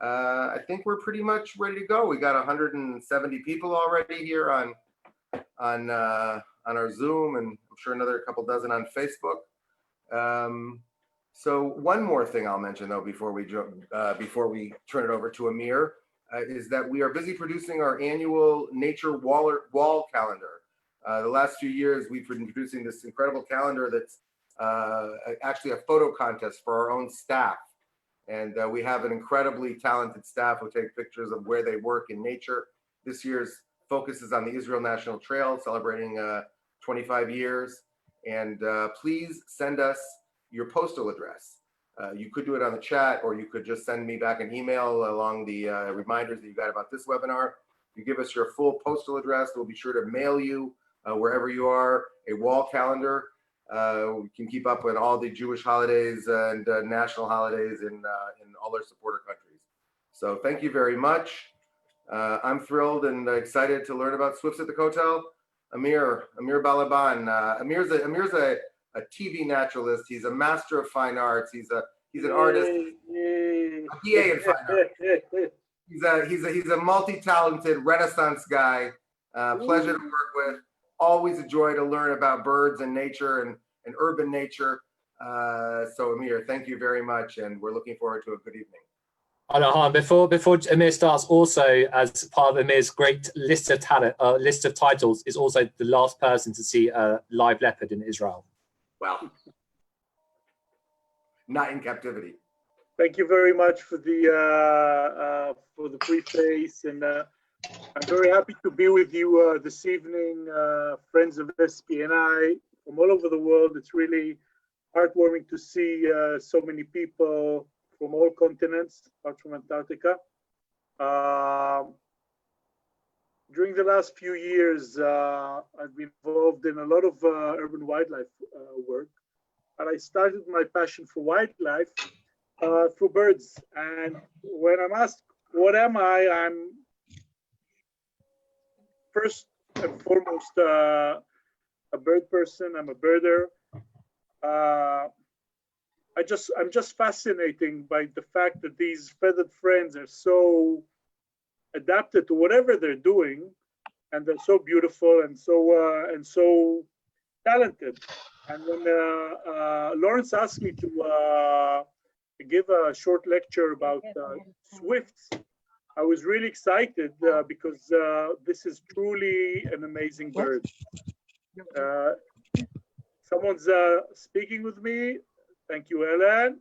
I think we're pretty much ready to go. We got 170 people already here on our Zoom, and I'm sure another couple dozen on Facebook. So one more thing I'll mention though before we turn it over to Amir is that we are busy producing our annual nature wall calendar. The last few years we've been producing this incredible calendar that's actually a photo contest for our own staff. And we have an incredibly talented staff who take pictures of where they work in nature. This year's focus is on the Israel National Trail, celebrating 25 years. And please send us your postal address. You could do it on the chat, or you could just send me back an email along the reminders that you got about this webinar. You give us your full postal address, we'll be sure to mail you wherever you are a wall calendar. We can keep up with all the Jewish holidays and national holidays in all our supporter countries. So thank you very much. I'm thrilled and excited to learn about Swifts at the Kotel. Amir Balaban. Amir's a TV naturalist. He's a master of fine arts. He's an artist. A PA in fine arts. He's a multi-talented Renaissance guy. Pleasure to work with. Always a joy to learn about birds and nature and urban nature. So Amir, thank you very much, and we're looking forward to a good evening. Before Amir starts, also as part of Amir's great list of titles, is also the last person to see a live leopard in Israel. Wow. Not in captivity. Thank you very much for the preface, and I'm very happy to be with you this evening, friends of SPNI from all over the world. It's really heartwarming to see so many people from all continents, apart from Antarctica. During the last few years, I've been involved in a lot of urban wildlife work, and I started my passion for wildlife through birds. And when I'm asked, what am I? I'm first and foremost a bird person. I'm a birder. I'm just fascinated by the fact that these feathered friends are so adapted to whatever they're doing, and they're so beautiful and so talented. And when Lawrence asked me to give a short lecture about swifts, I was really excited because this is truly an amazing bird. Someone's speaking with me. Thank you, Ellen.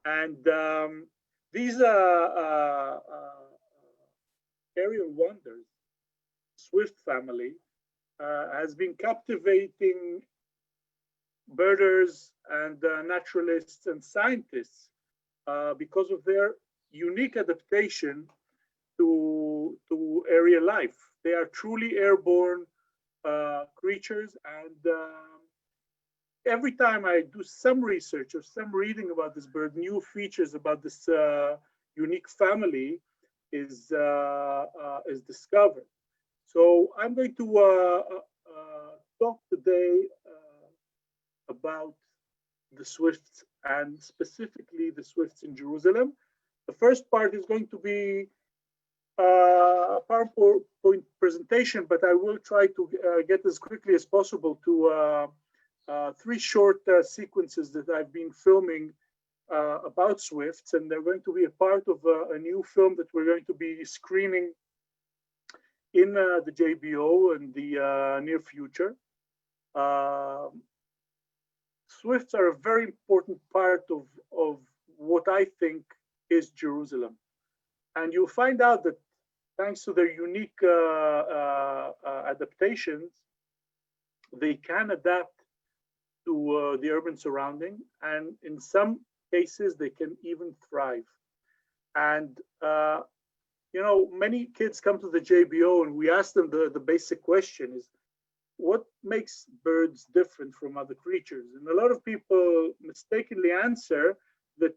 And these aerial wonders, swift family, has been captivating birders and naturalists and scientists because of their unique adaptation to aerial life. They are truly airborne creatures, and every time I do some research or some reading about this bird, new features about this unique family is discovered. So I'm going to talk today about the swifts, and specifically the swifts in Jerusalem. The first part is going to be a PowerPoint presentation, but I will try to get as quickly as possible to three short sequences that I've been filming about swifts, and they're going to be a part of a new film that we're going to be screening in the JBO in the near future. Swifts are a very important part of what I think is Jerusalem. And you'll find out that thanks to their unique adaptations, they can adapt to the urban surrounding, and in some cases they can even thrive. And you know, many kids come to the JBO and we ask them the basic question is, what makes birds different from other creatures? And a lot of people mistakenly answer that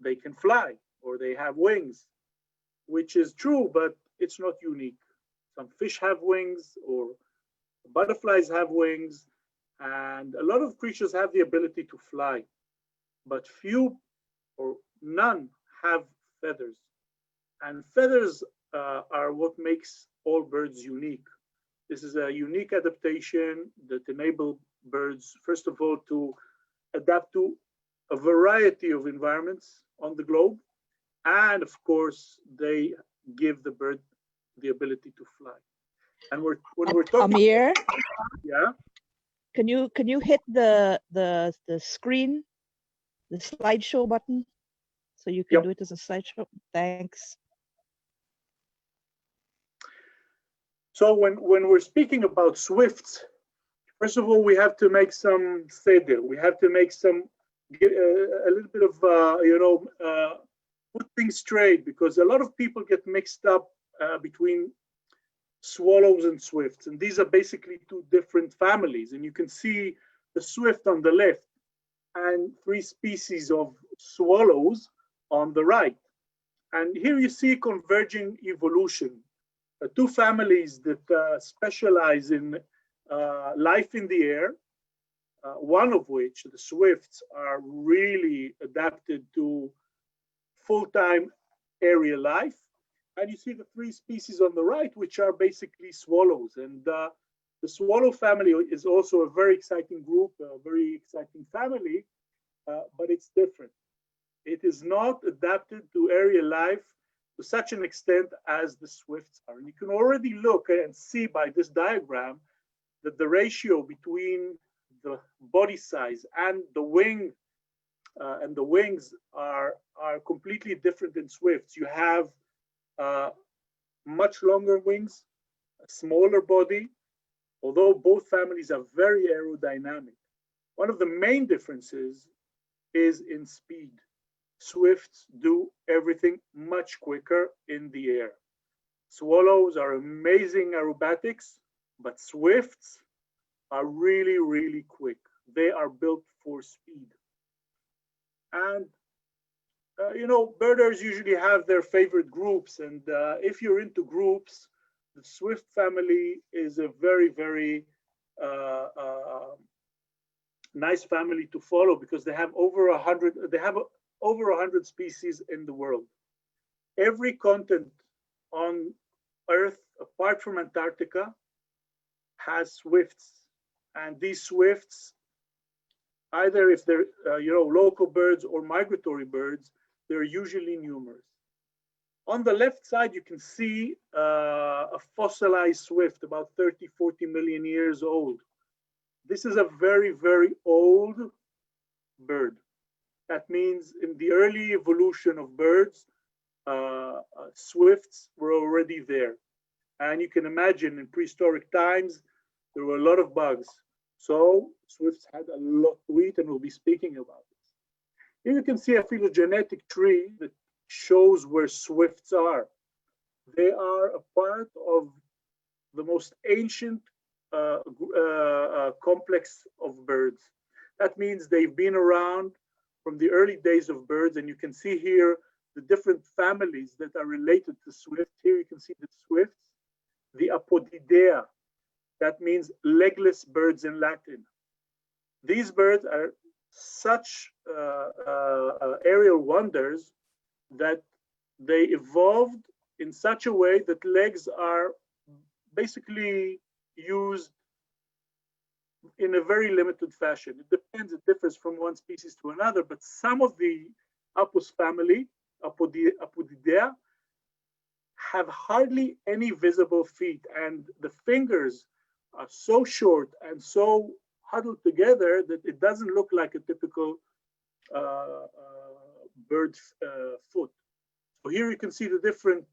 they can fly or they have wings, which is true, but it's not unique. Some fish have wings, or butterflies have wings, and a lot of creatures have the ability to fly, but few or none have feathers. And feathers are what makes all birds unique. This is a unique adaptation that enables birds, first of all, to adapt to a variety of environments on the globe. And of course, they give the bird the ability to fly. And when we're talking, Amir, yeah, can you hit the screen, the slideshow button, so you can Yep. do it as a slideshow? Thanks. So when we're speaking about swifts, first of all, we have to make some seder. We have to make some a little bit of put things straight, because a lot of people get mixed up between swallows and swifts, and these are basically two different families. And you can see the swift on the left and three species of swallows on the right. And here you see converging evolution. Two families that specialize in life in the air, one of which, the swifts, are really adapted to full-time aerial life. And you see the three species on the right, which are basically swallows. And the swallow family is also a very exciting group, a very exciting family, but it's different. It is not adapted to aerial life to such an extent as the swifts are. And you can already look and see by this diagram that the ratio between the body size and the wing and the wings are completely different in swifts. You have much longer wings, a smaller body, although both families are very aerodynamic. One of the main differences is in speed. Swifts do everything much quicker in the air. Swallows are amazing aerobatics, but swifts are really, really quick. They are built for speed. And birders usually have their favorite groups. And if you're into groups, the swift family is a very, very nice family to follow, because they have over 100 species in the world. Every continent on Earth, apart from Antarctica, has swifts. And these swifts, either if they're local birds or migratory birds, they're usually numerous. On the left side, you can see a fossilized swift, about 30, 40 million years old. This is a very, very old bird. That means in the early evolution of birds, swifts were already there. And you can imagine in prehistoric times, there were a lot of bugs. So swifts had a lot to eat, and we'll be speaking about this. Here you can see a phylogenetic tree that shows where swifts are. They are a part of the most ancient complex of birds. That means they've been around from the early days of birds, and you can see here the different families that are related to swift. Here you can see the swifts, the Apodidea. That means legless birds in Latin. These birds are such aerial wonders that they evolved in such a way that legs are basically used in a very limited fashion. It depends, it differs from one species to another, but some of the Apus family, Apodidea, have hardly any visible feet, and the fingers are so short and so huddled together that it doesn't look like a typical bird's foot. So here you can see the different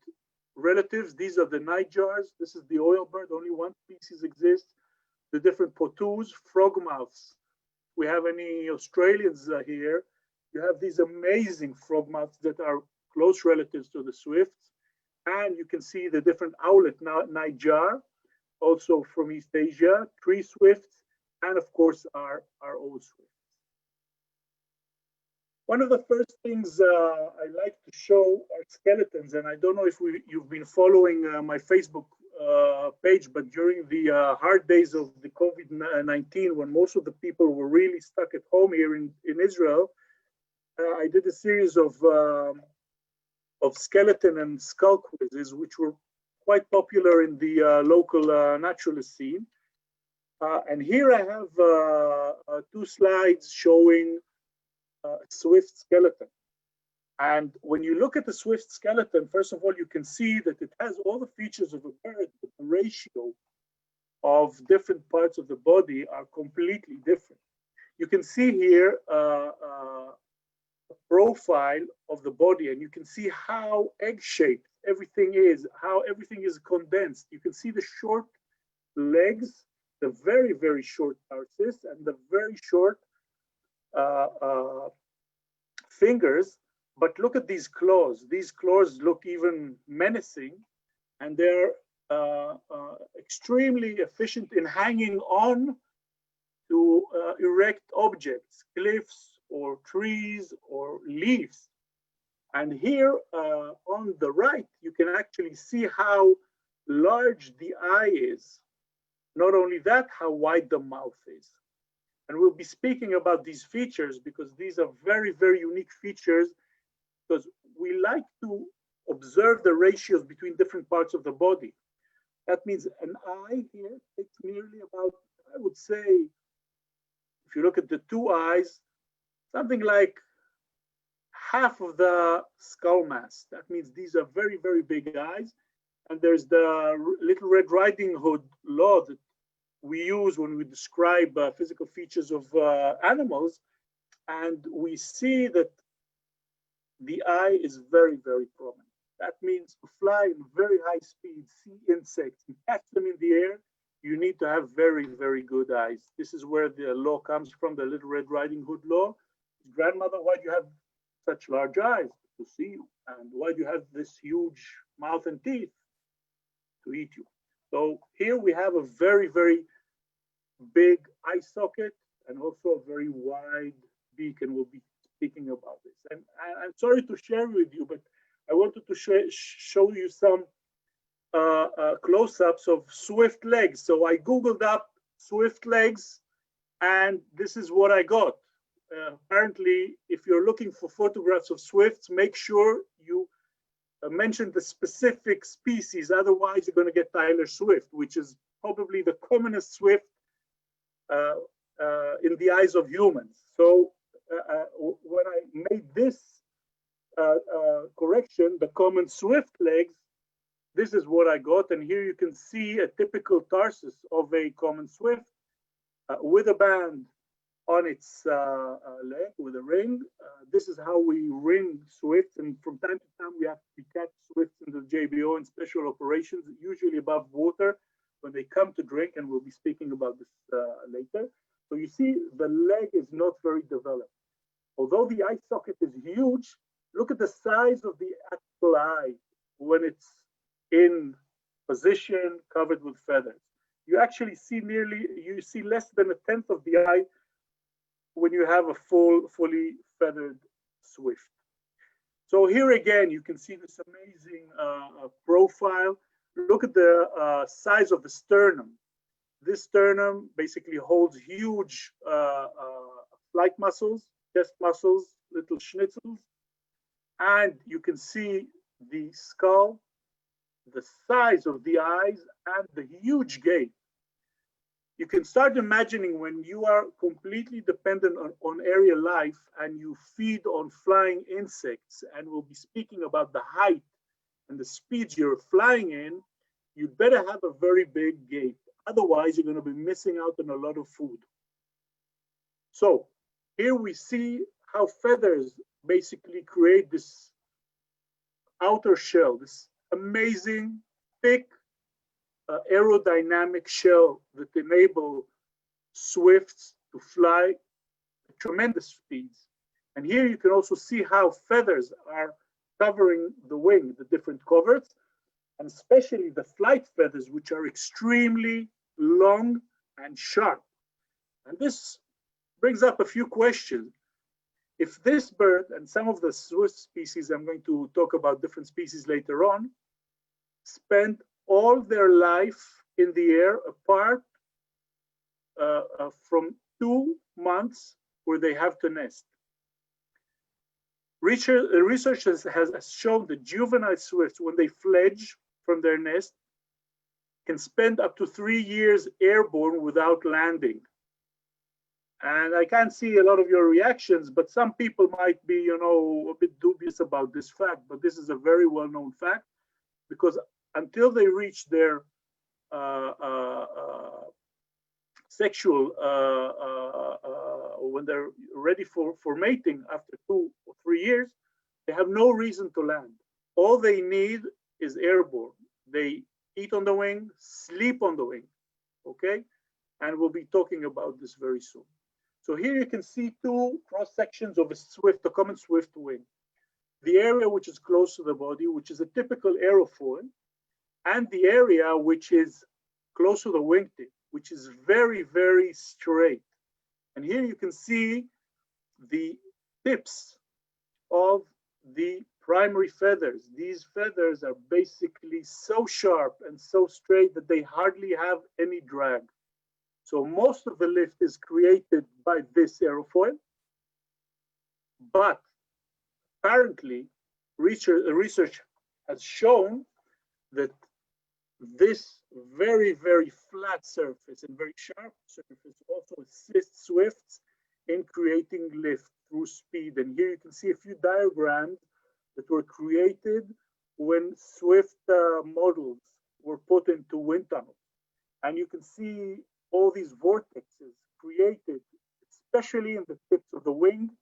relatives. These are the nightjars. This is the oil bird. Only one species exists. The different potus, frogmouths. We have any Australians here. You have these amazing frogmouths that are close relatives to the swifts. And you can see the different owlet nightjar, also from East Asia, tree swifts, and of course our old swifts. One of the first things I like to show are skeletons, and I don't know if you've been following my Facebook page, but during the hard days of the COVID-19, when most of the people were really stuck at home here in Israel, I did a series of of skeleton and skull quizzes, which were quite popular in the local naturalist scene. And here I have 2 slides showing swift skeleton. And when you look at the swift skeleton, first of all, you can see that it has all the features of a bird, but the ratio of different parts of the body are completely different. You can see here a profile of the body, and you can see how egg-shaped everything is, how everything is condensed. You can see the short legs, the very, very short tarsus, and the very short fingers. But look at these claws. These claws look even menacing, and they're extremely efficient in hanging on to erect objects, cliffs or trees or leaves. And here on the right, you can actually see how large the eye is. Not only that, how wide the mouth is. And we'll be speaking about these features because these are very, very unique features, because we like to observe the ratios between different parts of the body. That means an eye here takes nearly about, I would say, if you look at the 2 eyes, something like half of the skull mass. That means these are very, very big eyes. And there's the Little Red Riding Hood law that we use when we describe physical features of animals. And we see that the eye is very, very prominent. That means to fly in very high speed, see insects, and catch them in the air, you need to have very, very good eyes. This is where the law comes from, the Little Red Riding Hood law. Grandmother, why do you have such large eyes? To see you. And why do you have this huge mouth and teeth? To eat you. So here we have a very, very big eye socket and also a very wide beak, and we'll be speaking about this. And I'm sorry to share with you, but I wanted to show you some close-ups of swift legs. So I Googled up swift legs, and this is what I got. Apparently, if you're looking for photographs of swifts, make sure you mention the specific species. Otherwise, you're going to get Tyler Swift, which is probably the commonest swift in the eyes of humans. So when I made this correction, the common swift legs, this is what I got. And here you can see a typical tarsus of a common swift with a band on its leg with a ring. This is how we ring swifts, and from time to time we have to catch swifts in the JBO in special operations, usually above water when they come to drink, and we'll be speaking about this later. So you see the leg is not very developed. Although the eye socket is huge, look at the size of the actual eye when it's in position, covered with feathers. You actually see you see less than 1/10 of the eye when you have a fully feathered swift. So here again, you can see this amazing profile. Look at the size of the sternum. This sternum basically holds huge flight muscles, chest muscles, little schnitzels. And you can see the skull, the size of the eyes, and the huge gape. You can start imagining when you are completely dependent on aerial life and you feed on flying insects, and we'll be speaking about the height and the speeds you're flying in, you'd better have a very big gape. Otherwise, you're going to be missing out on a lot of food. So here we see how feathers basically create this outer shell, this amazing, thick, aerodynamic shell that enable swifts to fly at tremendous speeds. And here you can also see how feathers are covering the wing, the different coverts, and especially the flight feathers, which are extremely long and sharp. And this brings up a few questions. If this bird and some of the swift species, I'm going to talk about different species later on, spend all their life in the air apart from 2 months where they have to nest. Research has shown that juvenile swifts, when they fledge from their nest, can spend up to 3 years airborne without landing. And I can't see a lot of your reactions, but some people might be, a bit dubious about this fact. But this is a very well-known fact, because until they reach their sexual, when they're ready for mating after 2 or 3 years, they have no reason to land. All they need is airborne. They eat on the wing, sleep on the wing, okay? And we'll be talking about this very soon. So here you can see 2 cross sections of a common swift wing. The area which is close to the body, which is a typical aerofoil, and the area which is close to the wingtip, which is very, very straight. And here you can see the tips of the primary feathers. These feathers are basically so sharp and so straight that they hardly have any drag. So most of the lift is created by this aerofoil, but apparently research has shown that this very, very flat surface and very sharp surface also assists swifts in creating lift through speed. And here you can see a few diagrams that were created when swift models were put into wind tunnels. And you can see all these vortexes created, especially in the tips of the wing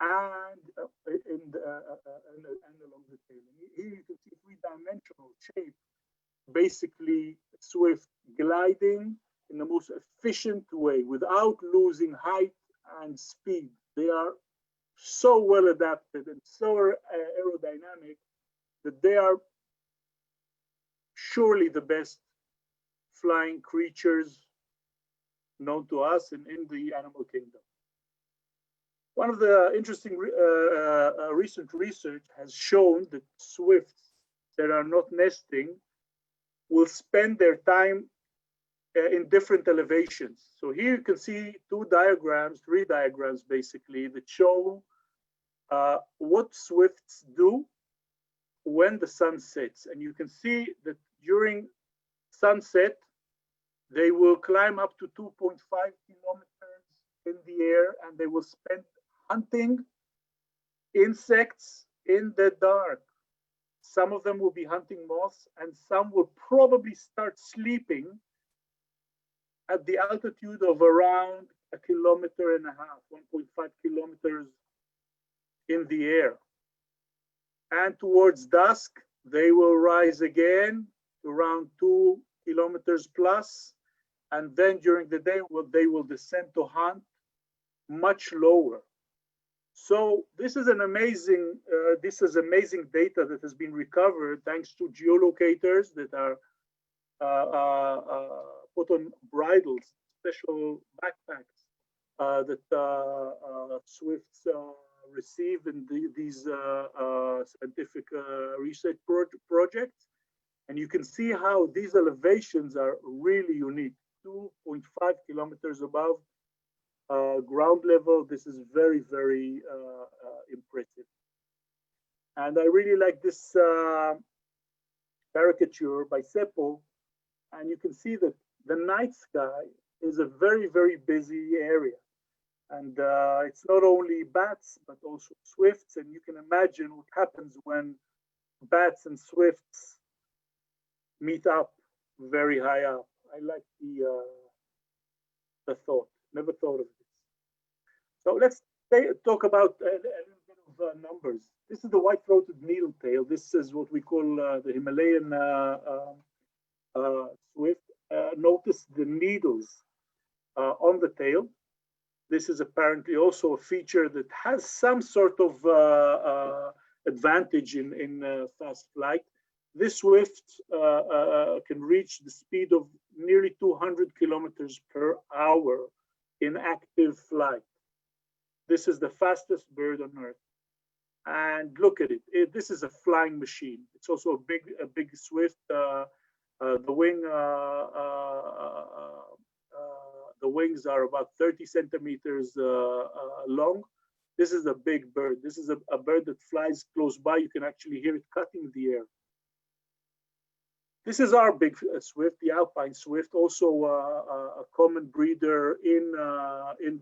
and along the tail. Here you can see 3-dimensional shape, basically swift gliding in the most efficient way without losing height and speed. They are so well adapted and so aerodynamic that they are surely the best flying creatures known to us and in the animal kingdom. One of the interesting recent research has shown that swifts that are not nesting will spend their time in different elevations. So here you can see 3 diagrams basically, that show what swifts do when the sun sets. And you can see that during sunset, they will climb up to 2.5 kilometers in the air, and they will spend hunting insects in the dark. Some of them will be hunting moths, and some will probably start sleeping at the altitude of around 1.5 kilometers, 1.5 kilometers in the air. And towards dusk, they will rise again to around 2 kilometers plus. And then during the day, they will descend to hunt much lower. So this is amazing data that has been recovered thanks to geolocators that are put on bridles, special backpacks that swifts receive in these scientific research projects. And you can see how these elevations are really unique. 2.5 kilometers above ground level. This is very, very impressive. And I really like this caricature by Seppo. And you can see that the night sky is a very, very busy area. And it's not only bats, but also swifts. And you can imagine what happens when bats and swifts meet up very high up. I like the thought. Never thought of this. So let's talk about a little bit of numbers. This is the white-throated needletail. This is what we call the Himalayan swift. Notice the needles on the tail. This is apparently also a feature that has some sort of advantage in fast flight. This swift can reach the speed of nearly 200 kilometers per hour in active flight. This is the fastest bird on Earth. And look at it. This is a flying machine. It's also a big swift. The wings are about 30 centimeters long. This is a big bird. This is a bird that flies close by. You can actually hear it cutting the air. This is our big swift, the Alpine swift, also a common breeder in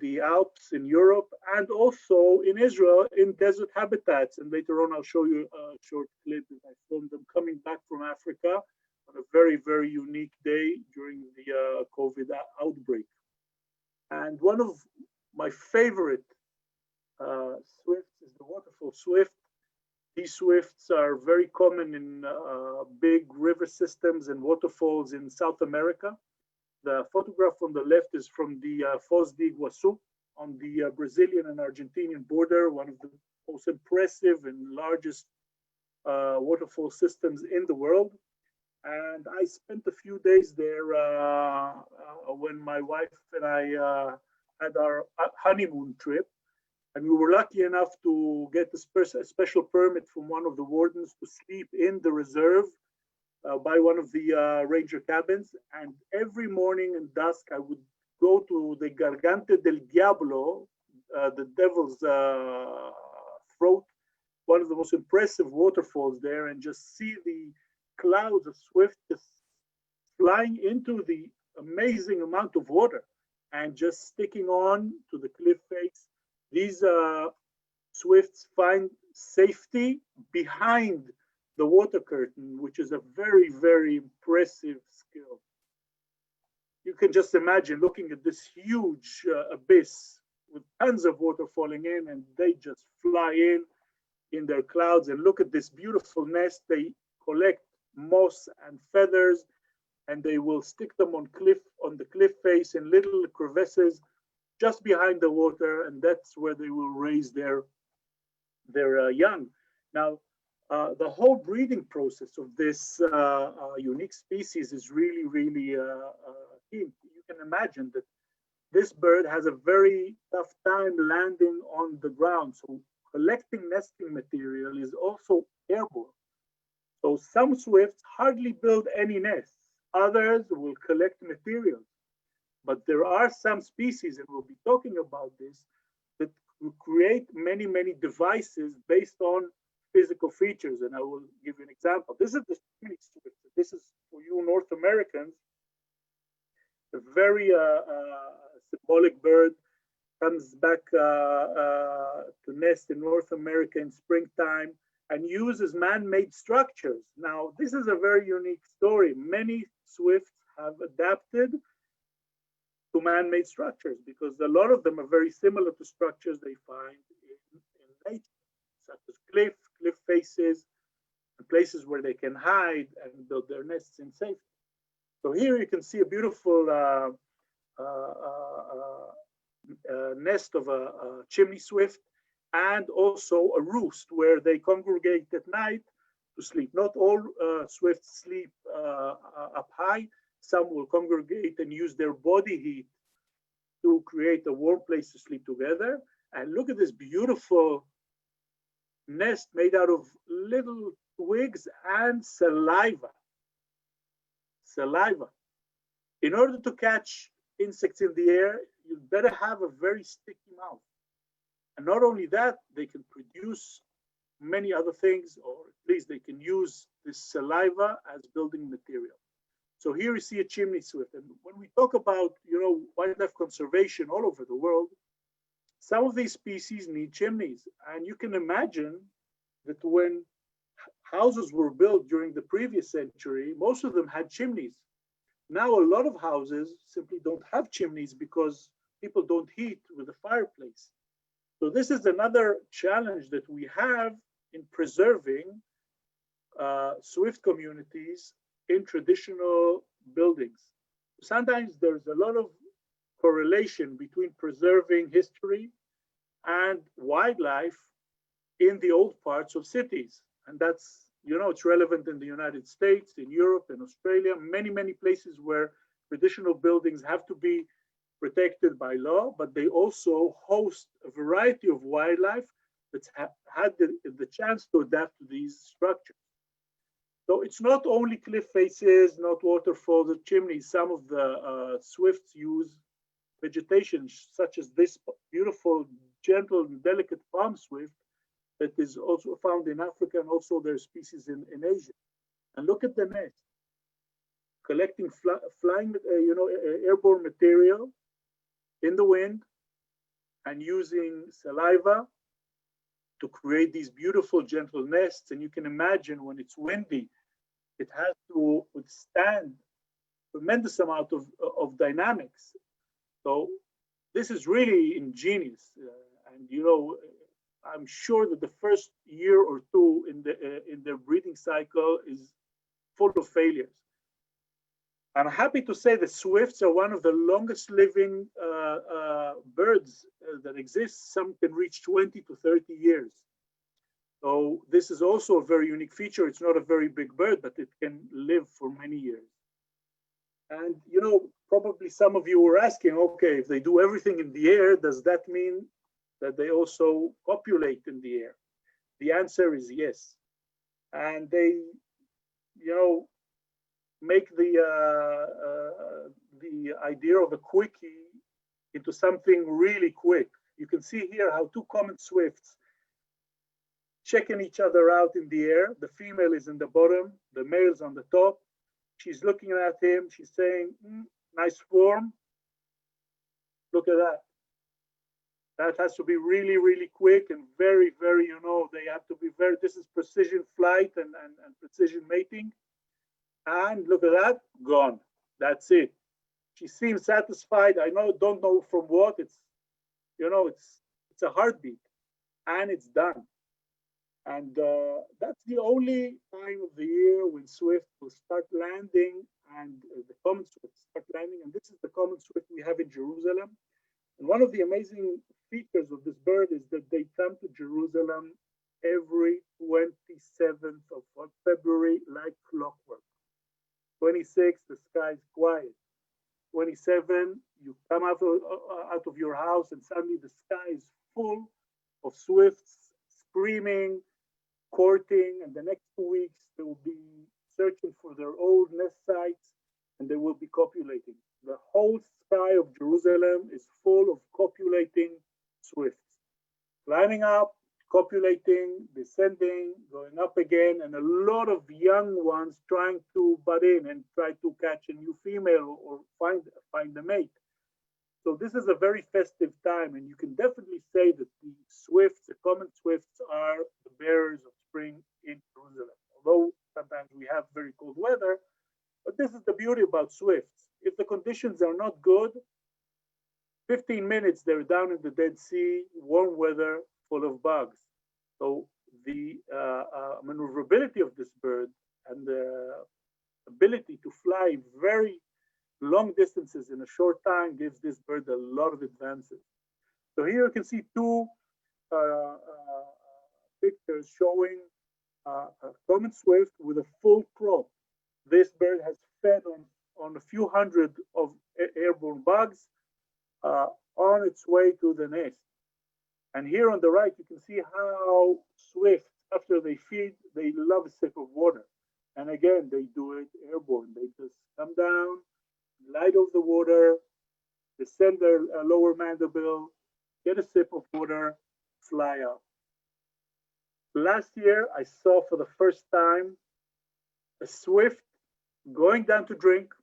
the Alps in Europe and also in Israel in desert habitats. And later on, I'll show you a short clip that I filmed them coming back from Africa on a very, very unique day during the COVID outbreak. And one of my favorite swifts is the waterfall swift. These swifts are very common in big river systems and waterfalls in South America. The photograph on the left is from the Foz do Iguaçu on the Brazilian and Argentinian border, one of the most impressive and largest waterfall systems in the world. And I spent a few days there when my wife and I had our honeymoon trip. And we were lucky enough to get a special permit from one of the wardens to sleep in the reserve by one of the ranger cabins. And every morning and dusk, I would go to the Garganta del Diablo, the devil's throat, one of the most impressive waterfalls there, and just see the clouds of swift just flying into the amazing amount of water and just sticking on to the cliff face. These swifts find safety behind the water curtain, which is a very, very impressive skill. You can just imagine looking at this huge abyss with tons of water falling in, and they just fly in their clouds. And look at this beautiful nest. They collect moss and feathers, and they will stick them on the cliff face in little crevices just behind the water, and that's where they will raise their young. Now, the whole breeding process of this unique species is really, really key. You can imagine that this bird has a very tough time landing on the ground. So collecting nesting material is also airborne. So some swifts hardly build any nests. Others will collect materials. But there are some species, and we'll be talking about this, that will create many, many devices based on physical features. And I will give you an example. This is the swift. This is for you North Americans, a very symbolic bird, comes back to nest in North America in springtime and uses man-made structures. Now, this is a very unique story. Many swifts have adapted to man-made structures because a lot of them are very similar to structures they find in nature, such as cliff faces, and places where they can hide and build their nests in safety. So here you can see a beautiful nest of a chimney swift and also a roost where they congregate at night to sleep. Not all swifts sleep up high. Some will congregate and use their body heat to create a warm place to sleep together. And look at this beautiful nest made out of little twigs and saliva. In order to catch insects in the air, you better have a very sticky mouth. And not only that, they can produce many other things, or at least they can use this saliva as building material. So here you see a chimney swift. And when we talk about, wildlife conservation all over the world, some of these species need chimneys. And you can imagine that when houses were built during the previous century, most of them had chimneys. Now, a lot of houses simply don't have chimneys because people don't heat with a fireplace. So this is another challenge that we have in preserving swift communities in traditional buildings. Sometimes there's a lot of correlation between preserving history and wildlife in the old parts of cities. And that's, it's relevant in the United States, in Europe, in Australia, many, many places where traditional buildings have to be protected by law, but they also host a variety of wildlife that's had the chance to adapt to these structures. So it's not only cliff faces, not waterfalls or chimneys. Some of the swifts use vegetation, such as this beautiful gentle and delicate palm swift that is also found in Africa, and also there's species in Asia. And look at the nest, collecting flying, airborne material in the wind and using saliva to create these beautiful gentle nests. And you can imagine when it's windy, it has to withstand tremendous amount of dynamics. So this is really ingenious. And I'm sure that the first year or two in their breeding cycle is full of failures. I'm happy to say that swifts are one of the longest living birds that exist. Some can reach 20 to 30 years. So this is also a very unique feature. It's not a very big bird, but it can live for many years. And probably some of you were asking, okay, if they do everything in the air, does that mean that they also copulate in the air? The answer is yes. And they, make the idea of a quickie into something really quick. You can see here how two common swifts checking each other out in the air. The female is in the bottom, the male's on the top. She's looking at him, she's saying, nice form. Look at that. That has to be really, really quick and very, very, they have to be very, this is precision flight and precision mating. And look at that, gone. That's it. She seems satisfied. I don't know from what. It's, it's a heartbeat, and it's done. And that's the only time of the year when swift will start landing, and the common swift start landing. And this is the common swift we have in Jerusalem. And one of the amazing features of this bird is that they come to Jerusalem every 27th of February like clockwork. 26, the sky is quiet. 27, you come out of your house and suddenly the sky is full of swifts screaming, courting, and the next 2 weeks they will be searching for their old nest sites and they will be copulating. The whole sky of Jerusalem is full of copulating swifts, climbing up, copulating, descending, going up again, and a lot of young ones trying to butt in and try to catch a new female or find a mate. So this is a very festive time, and you can definitely say that the swifts, the common swifts, are the bearers of spring in Jerusalem. Although sometimes we have very cold weather, but this is the beauty about swifts. If the conditions are not good, 15 minutes they're down in the Dead Sea, warm weather, full of bugs. So the maneuverability of this bird and the ability to fly very long distances in a short time gives this bird a lot of advances. So here you can see two pictures showing a common swift with a full crop. This bird has fed on a few hundred of airborne bugs on its way to the nest. And here on the right, you can see how swift, after they feed, they love a sip of water. And again, they do it airborne. They just come down, glide over the water, descend their lower mandible, get a sip of water, fly out. Last year, I saw for the first time a swift going down to drink,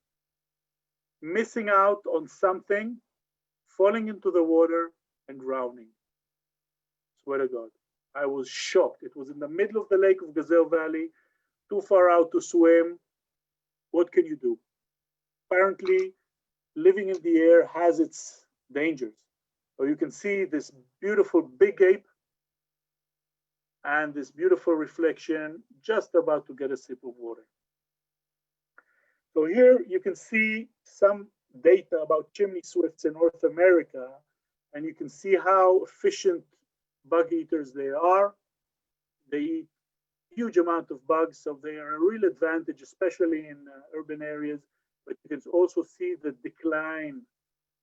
missing out on something, falling into the water and drowning. Swear to God, I was shocked. It was in the middle of the lake of Ghazal Valley, too far out to swim. What can you do? Apparently, living in the air has its dangers. So you can see this beautiful big ape and this beautiful reflection just about to get a sip of water. So here you can see some data about chimney swifts in North America, and you can see how efficient bug eaters they are. They eat huge amount of bugs, so they are a real advantage, especially in urban areas. But you can also see the decline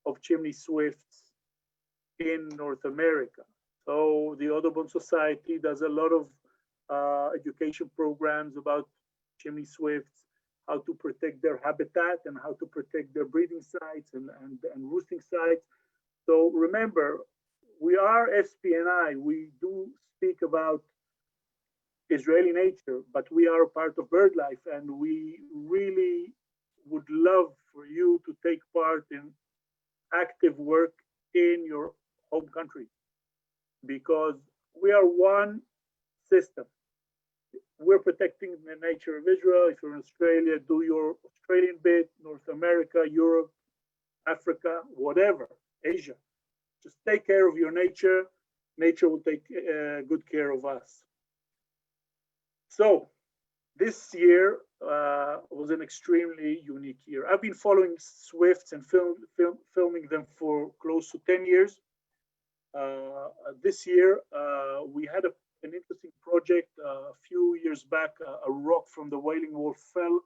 of chimney swifts in North America. So the Audubon Society does a lot of education programs about chimney swifts, how to protect their habitat and how to protect their breeding sites and roosting sites. So remember, we are SPNI. We do speak about Israeli nature, but we are a part of BirdLife, and we really would love for you to take part in active work in your home country, because we are one system. We're protecting the nature of Israel. If you're in Australia, do your Australian bit, North America, Europe, Africa, whatever, Asia. Just take care of your nature. Nature will take good care of us. So this year was an extremely unique year. I've been following Swifts and filming them for close to 10 years. This year, we had an interesting project. A few years back, a rock from the Wailing Wall fell,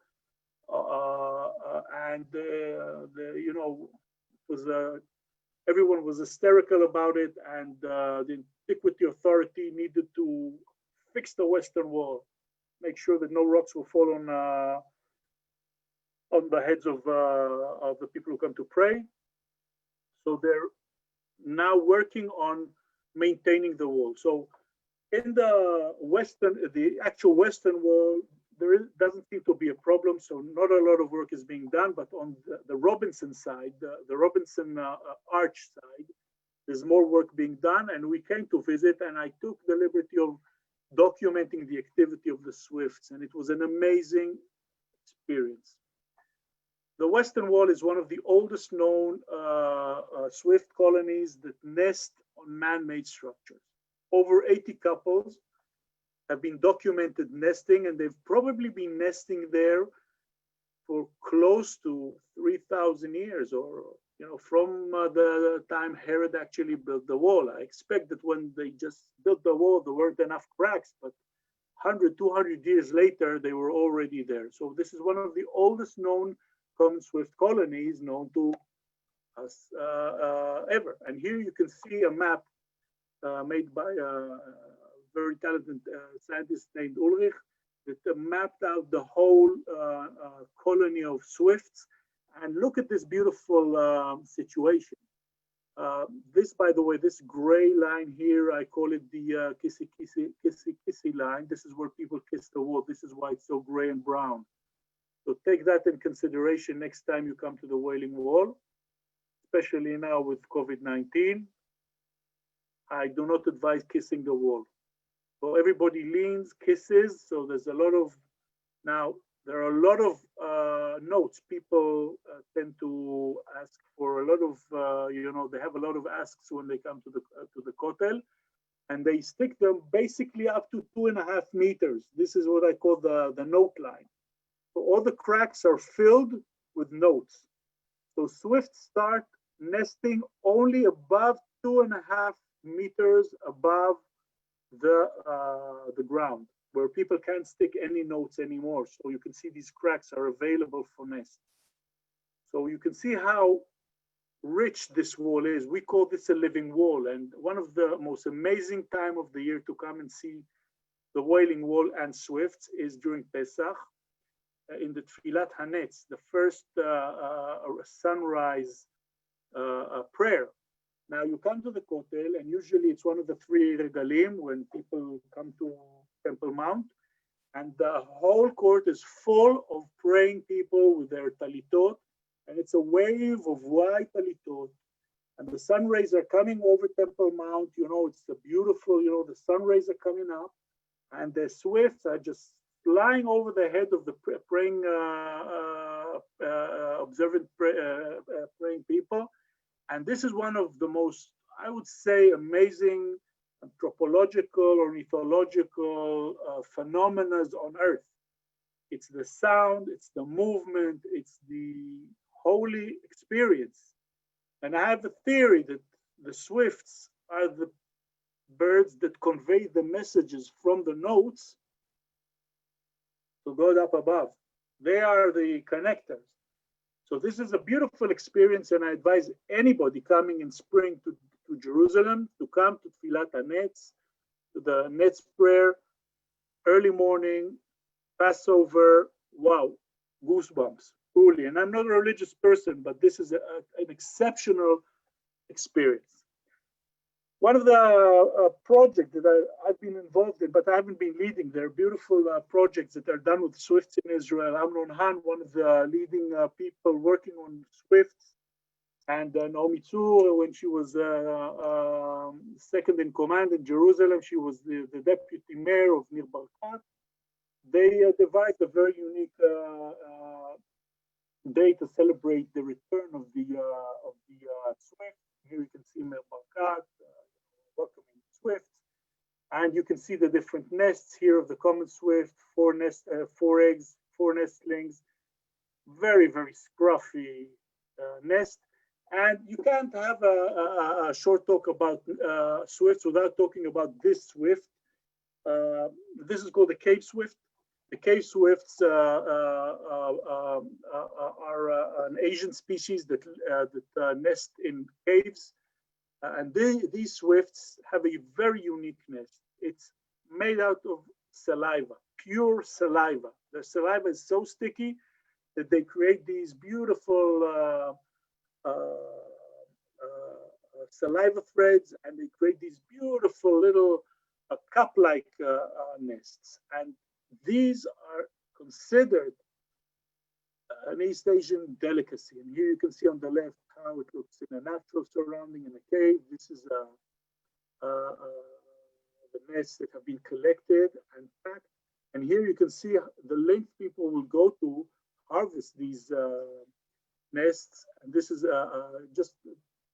and you know, everyone was hysterical about it, and the Antiquity Authority needed to fix the Western Wall, make sure that no rocks will fall on the heads of the people who come to pray. So they're now working on maintaining the wall. So in the actual Western Wall, doesn't seem to be a problem. So not a lot of work is being done, but on the Robinson side, the Robinson Arch side, there's more work being done. And we came to visit, and I took the liberty of documenting the activity of the Swifts, and it was an amazing experience. The Western Wall is one of the oldest known Swift colonies that nest on man-made structures. Over 80 couples have been documented nesting, and they've probably been nesting there for close to 3,000 years, or from the time Herod actually built the wall. I expect that when they just built the wall, there weren't enough cracks, but 100, 200 years later, they were already there. So this is one of the oldest known common Swift colonies known to us ever. And here you can see a map made by a very talented scientist named Ulrich that mapped out the whole colony of Swifts. And look at this beautiful situation. This, by the way, this gray line here, I call it the kissy line. This is where people kiss the wall. This is why it's so gray and brown. So take that in consideration next time you come to the Wailing Wall, especially now with COVID-19. I do not advise kissing the wall. So everybody leans, kisses. So there's a lot of, now there are a lot of notes. People tend to ask for a lot of, they have a lot of asks when they come to the Kotel, and they stick them basically up to 2.5 meters. This is what I call the note line. So all the cracks are filled with notes. So Swifts start nesting only above 2.5 meters above the ground, where people can't stick any notes anymore. So you can see these cracks are available for nests. So you can see how rich this wall is. We call this a living wall. And one of the most amazing time of the year to come and see the Wailing Wall and Swifts is during Pesach, in the Tfilat Hanetz, the first sunrise prayer. Now you come to the Kotel, and usually it's one of the 3 regalim when people come to Temple Mount, and the whole court is full of praying people with their talitot, and it's a wave of white talitot, and the sun rays are coming over Temple Mount. It's a beautiful, the sun rays are coming up, and the Swifts are just flying over the head of the praying, observant praying people. And this is one of the most, I would say, amazing anthropological or mythological phenomena on Earth. It's the sound, it's the movement, it's the holy experience. And I have a theory that the Swifts are the birds that convey the messages from the notes to God up above. They are the connectors. So this is a beautiful experience, and I advise anybody coming in spring to Jerusalem to come to Tfilat HaNetz, to the Netz prayer, early morning, Passover. Wow, goosebumps, truly. And I'm not a religious person, but this is an exceptional experience. One of the projects that I've been involved in, but I haven't been leading, they're beautiful projects that are done with Swifts in Israel. Amnon Han, one of the leading people working on Swifts, and Naomi Tzur, when she was second in command in Jerusalem, she was the deputy mayor of Nir Barkat. They devised a very unique day to celebrate the return of the Swift. Here you can see Nir Barkat welcoming Swifts, and you can see the different nests here of the common Swift, 4 eggs, 4 nestlings, very, very scruffy nest. And you can't have a short talk about Swifts without talking about this Swift. This is called the cave Swift. The cave Swifts are an Asian species that nest in caves. And these Swifts have a very unique nest. It's made out of saliva, pure saliva. The saliva is so sticky that they create these beautiful saliva threads, and they create these beautiful little cup-like nests. And these are considered an East Asian delicacy. And here you can see on the left how it looks in a natural surrounding in a cave. This is the nests that have been collected and packed. And here you can see the length people will go to harvest these nests. And this is just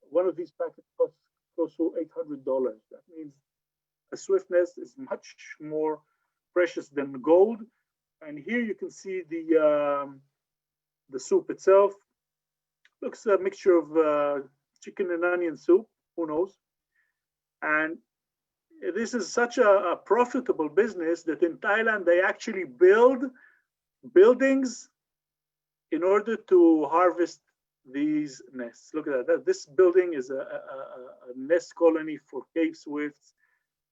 one of these packets costs close to $800. That means a Swift nest is much more precious than gold. And here you can see the soup itself. Looks a mixture of chicken and onion soup, who knows? And this is such a profitable business that in Thailand, they actually build buildings in order to harvest these nests. Look at that. This building is a nest colony for cave swifts,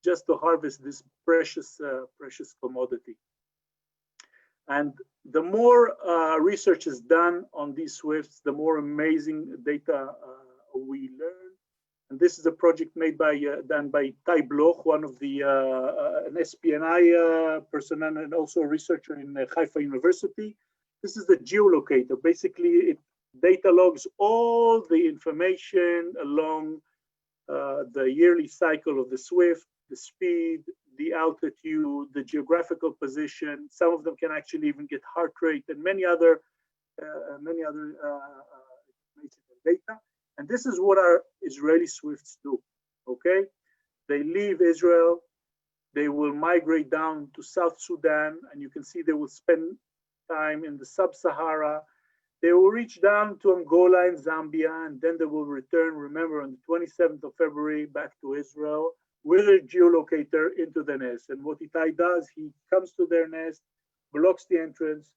just to harvest this precious commodity. And the more research is done on these swifts, the more amazing data we learn. And this is a project made done by Tai Bloch, one of the an SPNI person and also a researcher in Haifa University. This is the geolocator. Basically, it data logs all the information along the yearly cycle of the swift, the speed, the altitude, the geographical position. Some of them can actually even get heart rate and many other information and data. And this is what our Israeli swifts do, okay? They leave Israel, they will migrate down to South Sudan, and you can see they will spend time in the sub-Sahara. They will reach down to Angola and Zambia, and then they will return, remember, on the 27th of February back to Israel with a geolocator into the nest. And what Itai does, he comes to their nest, blocks the entrance,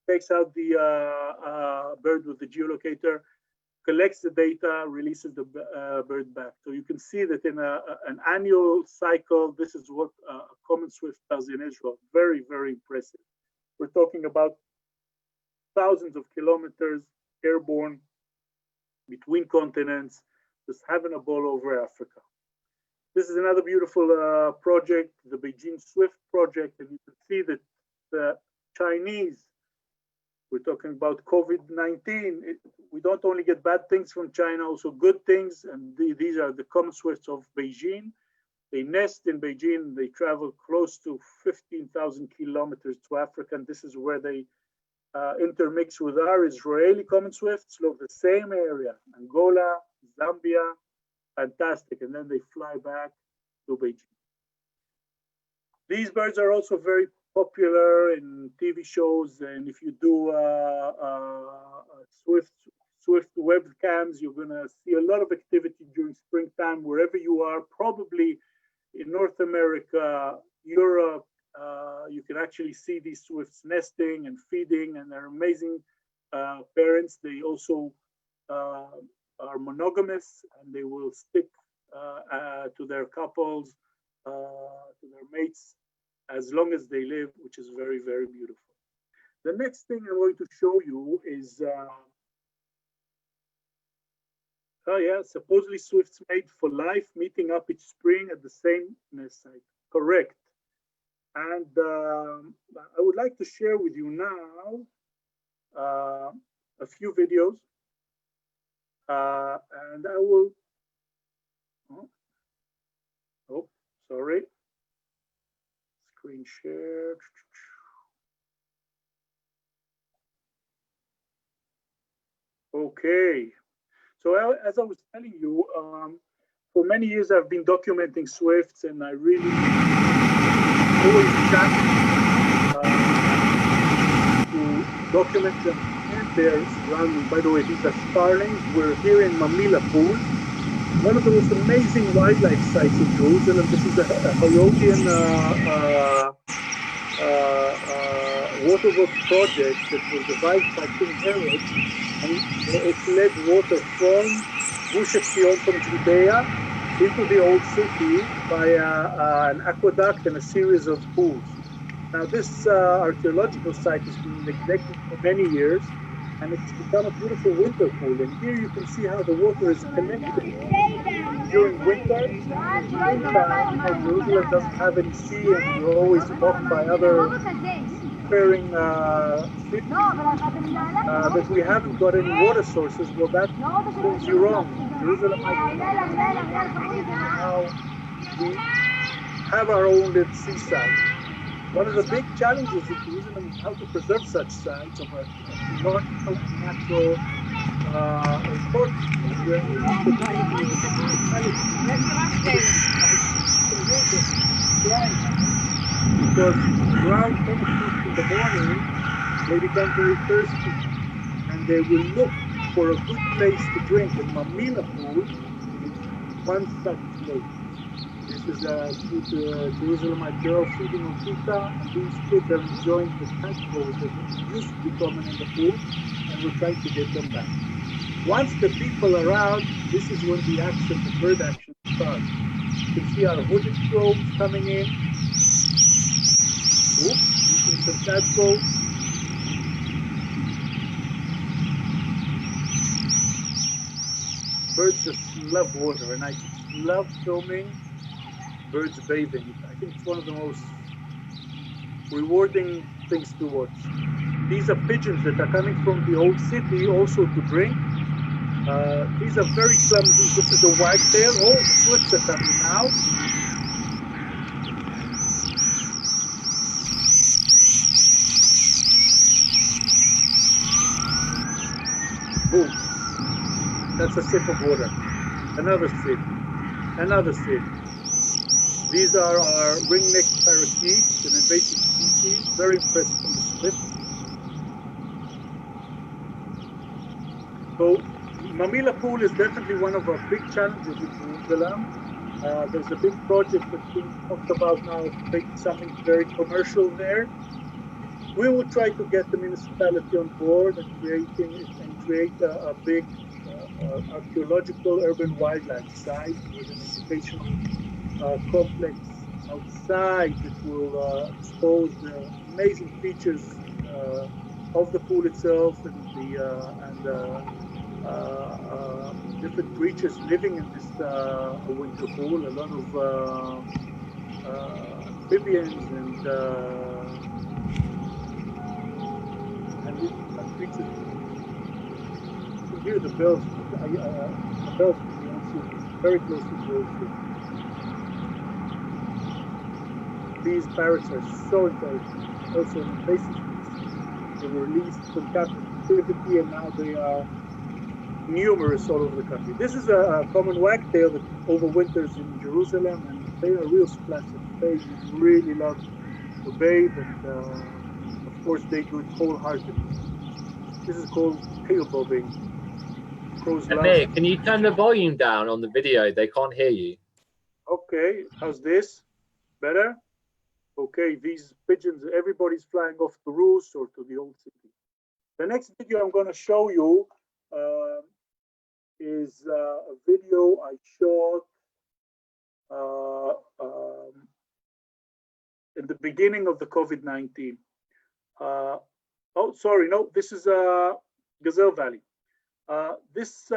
takes out the bird with the geolocator, collects the data, releases the bird back. So you can see that in an annual cycle, this is what a common swift does in Israel. Very, very impressive. We're talking about thousands of kilometers airborne between continents, just having a ball over Africa. This is another beautiful project, the Beijing Swift project, and you can see that the Chinese, we're talking about COVID-19, we don't only get bad things from China, also good things, and these are the common swifts of Beijing. They nest in Beijing, they travel close to 15,000 kilometers to Africa, and this is where they intermix with our Israeli common swifts, look the same area, Angola, Zambia, fantastic, and then they fly back to Beijing. These birds are also very popular in TV shows, and if you do Swift webcams, you're gonna see a lot of activity during springtime, wherever you are, probably in North America, Europe. You can actually see these swifts nesting and feeding, and they're amazing parents. They also are monogamous, and they will stick to their couples, to their mates, as long as they live, which is very, very beautiful. The next thing I'm going to show you is Oh yeah, supposedly swifts made for life, meeting up each spring at the same nest site. Correct. And I would like to share with you now a few videos. And I will, oh, sorry. Screen share. Okay. So as I was telling you, for many years I've been documenting swifts, and I really always challenge to document them and their surroundings. By the way, these are starlings. We're here in Mamila Pool, one of the most amazing wildlife sites in Jerusalem. This is a Herodian waterworks project that was devised by King Herod, and it led water from Gush Etzion, from Judea, into the old city by an aqueduct and a series of pools. Now, this archaeological site has been neglected for many years, and it's become a beautiful winter pool. And here you can see how the water is connected during winter. Springtime, Jerusalem doesn't have any sea, and we're always off by other faring cities that we haven't got any water sources. Well, that proves you wrong. Jerusalem now we have our own little seaside. One of the big challenges in Jerusalem is how to preserve such sites of archaeological and natural importance. Because around 10 o'clock in the morning, they become very thirsty, and they will look for a good place to drink. And Mamila Pool is one such place. This is a cute Jerusalemite girl feeding on pita, and these kids are enjoying the tadpoles that used to be common in the pool, and we're trying to get them back. Once the people are out, this is when the action, the bird action starts. You can see our hooded crows coming in. Oops, eating some tadpoles. Birds just love water, and I just love filming birds bathing. I think it's one of the most rewarding things to watch. These are pigeons that are coming from the old city also to drink. These are very clumsy. This is a wagtail. Oh, swifts are coming now. Boom. That's a sip of water. Another sip. Another sip. These are our ring-necked parakeets, an invasive species. Very impressed from the swift. So Mamila Pool is definitely one of our big challenges in Jerusalem. There's a big project that's being talked about now, making something very commercial there. We will try to get the municipality on board and create a big archaeological urban wildlife site with an educational complex outside that will expose the amazing features of the pool itself and the different creatures living in this winter pool. A lot of amphibians and creatures. You can hear the bells. The bells very close to Jerusalem. These parrots are so intelligent. Also in invasive species. They were released from captivity, and now they are numerous all over the country. This is a common wagtail that overwinters in Jerusalem, and they are real splendid. They really love to bathe, and of course they do it wholeheartedly. This is called tail bobbing. Crows love. Amir, can you turn the volume down on the video? They can't hear you. Okay, how's this? Better? Okay, these pigeons, everybody's flying off to roost or to the old city. The next video I'm going to show you is a video I shot in the beginning of the COVID-19. Oh, sorry, no, this is Ghazal Valley. This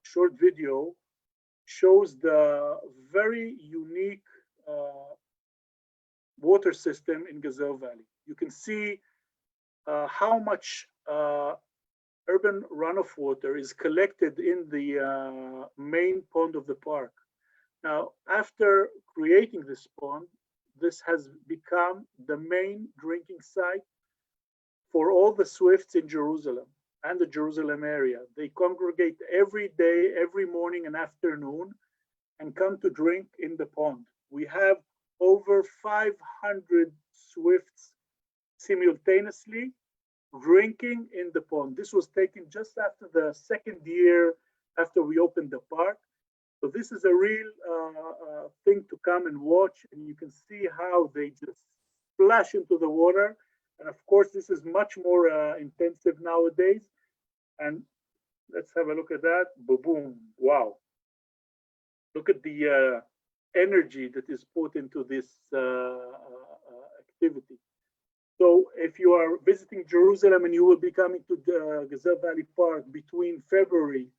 short video shows the very unique water system in Ghazal Valley. You can see how much urban runoff water is collected in the main pond of the park. Now, after creating this pond, this has become the main drinking site for all the Swifts in Jerusalem and the Jerusalem area. They congregate every day, every morning and afternoon, and come to drink in the pond. We have over 500 Swifts simultaneously drinking in the pond. This was taken just after the second year after we opened the park. So this is a real thing to come and watch, and you can see how they just splash into the water. And of course, this is much more intensive nowadays. And let's have a look at that. Boom! Wow! Look at the energy that is put into this activity. So if you are visiting Jerusalem and you will be coming to the Ghazal Valley Park between February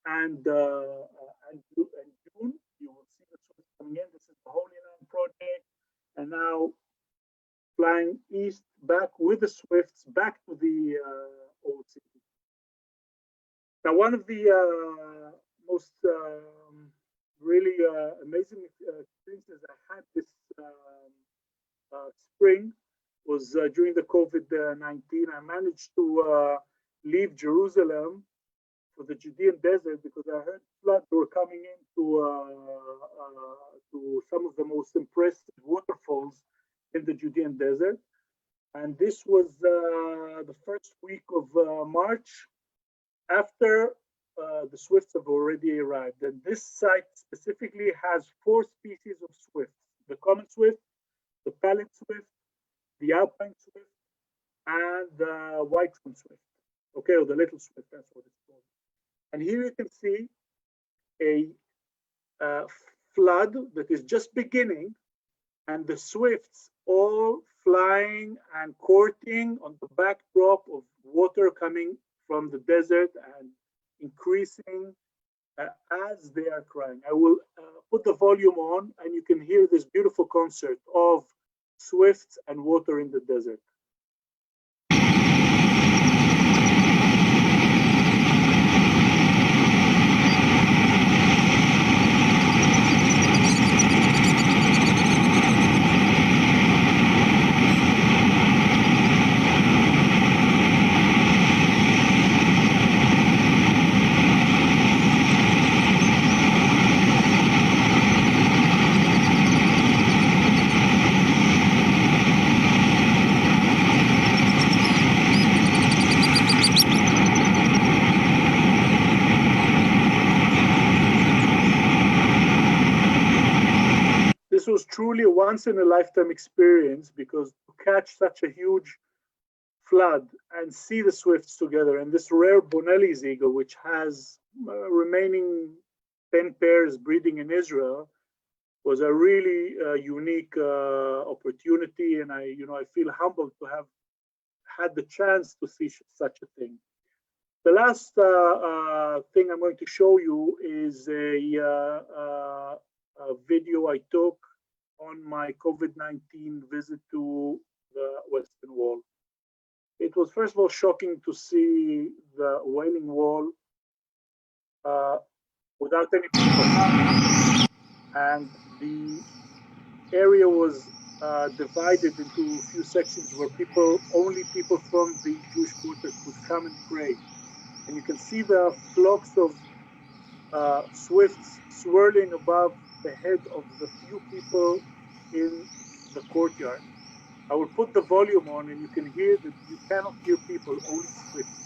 and June, you will see the Swift coming in. This is the Holy Land project, and now flying east back with the Swifts back to the old city. Now, one of the most really amazing experiences I had this spring was during the COVID-19. I managed to leave Jerusalem for the Judean desert because I heard floods were coming into to some of the most impressive waterfalls in the Judean desert. And this was the first week of March after the Swifts have already arrived. And this site specifically has 4 species of Swifts: the common Swift, the Pallet Swift, the Alpine Swift, and the White-Fronted Swift. Okay, or the Little Swift, that's what it's called. And here you can see a flood that is just beginning, and the Swifts all flying and courting on the backdrop of water coming from the desert and increasing as they are crying. I will put the volume on, and you can hear this beautiful concert of Swifts and water in the desert. This was truly a once-in-a-lifetime experience, because to catch such a huge flood and see the Swifts together, and this rare Bonelli's eagle, which has remaining 10 pairs breeding in Israel, was a really unique opportunity, and I feel humbled to have had the chance to see such a thing. The last thing I'm going to show you is a video I took on my COVID-19 visit to the Western Wall. It was, first of all, shocking to see the Wailing Wall without any people. And the area was divided into a few sections where only people from the Jewish quarter could come and pray. And you can see the flocks of Swifts swirling above the head of the few people in the courtyard. I will put the volume on, and you can hear that you cannot hear people, only Swifts.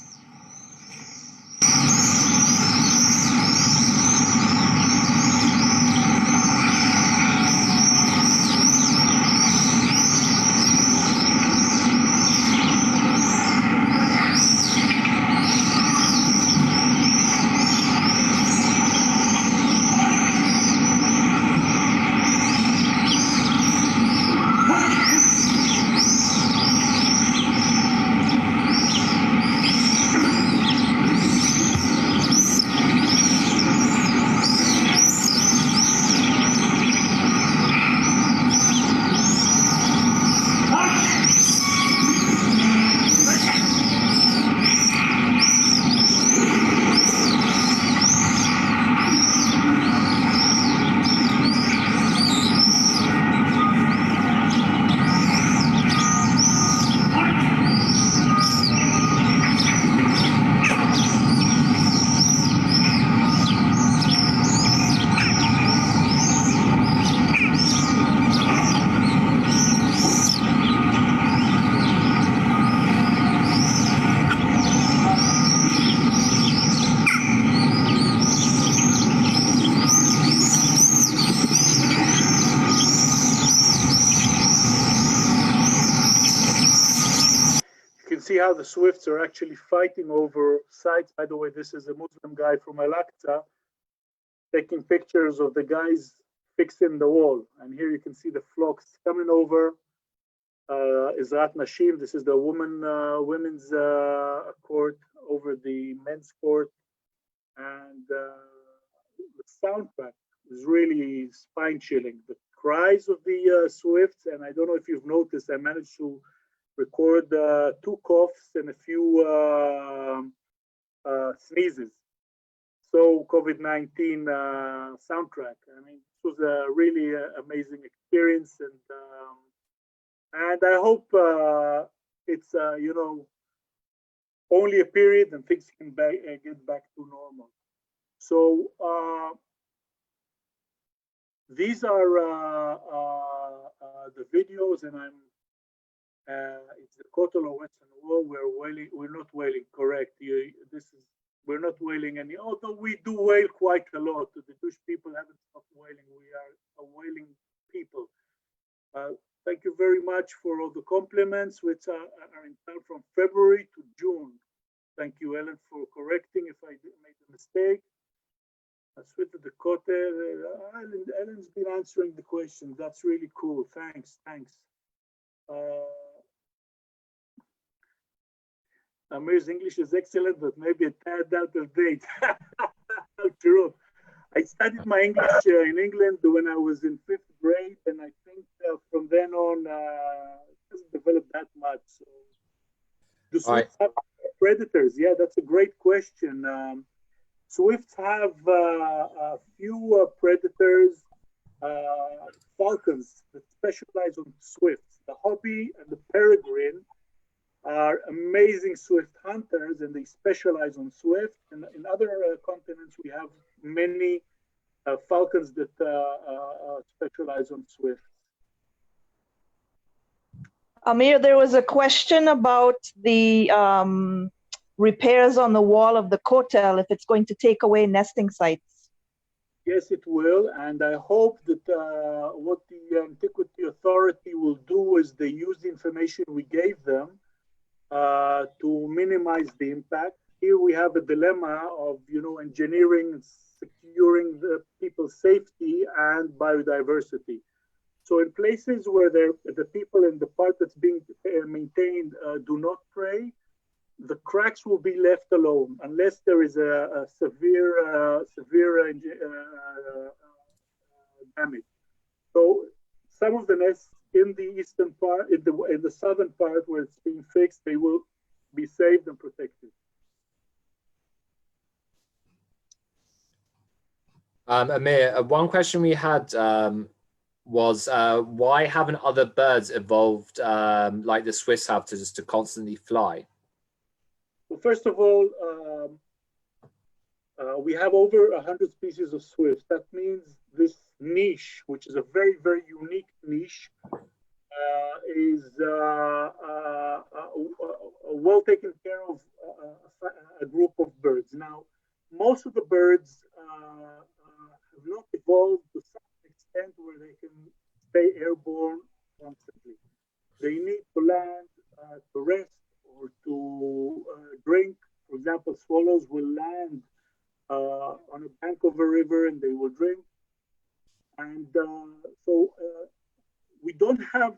see how the Swifts are actually fighting over sites. By the way, this is a Muslim guy from Al-Aqsa taking pictures of the guys fixing the wall. And here you can see the flocks coming over. Izrat Nashim, this is the women's court over the men's court. And the soundtrack is really spine-chilling. The cries of the Swifts, and I don't know if you've noticed, I managed to record 2 coughs and a few sneezes. So COVID-19 soundtrack. I mean, it was a really amazing experience, and I hope it's you know, only a period and things can get back to normal. So these are the videos, and I'm it's the Kotel or Western Wall. We're not wailing. Correct. We're not wailing any. Although we do wail quite a lot. The Jewish people haven't stopped wailing. We are a wailing people. Thank you very much for all the compliments, which are in time from February to June. Thank you, Ellen, for correcting if I made a mistake. Switch to the Kotel. Ellen's been answering the question. That's really cool. Thanks. Amir's English is excellent, but maybe a tad out of date. True. I studied my English in England when I was in 5th grade, and I think from then on, it hasn't developed that much. So, do Swifts have predators? Yeah, that's a great question. Swifts have a few predators, falcons that specialize on swifts. The hobby and the peregrine are amazing swift hunters, and they specialize on swift. And in other continents, we have many falcons that specialize on swift. Amir, there was a question about the repairs on the wall of the Kotel, if it's going to take away nesting sites. Yes, it will, and I hope that what the Antiquity Authority will do is they use the information we gave them to minimize the impact. Here we have a dilemma of, you know, engineering, securing the people's safety and biodiversity. So in places where the people in the part that's being maintained do not pray, the cracks will be left alone unless there is a severe damage. So some of the nests in the eastern part, in the southern part where it's being fixed, they will be saved and protected. Amir, one question we had was why haven't other birds evolved like the Swiss have to constantly fly? Well, first of all, we have over 100 species of swifts. That means this niche, which is a very, very unique niche, is well taken care of a group of birds. Now, most of the birds have not evolved to some extent where they can stay airborne constantly. They need to land to rest or to drink. For example, swallows will land on a bank of a river and they will drink. And so we don't have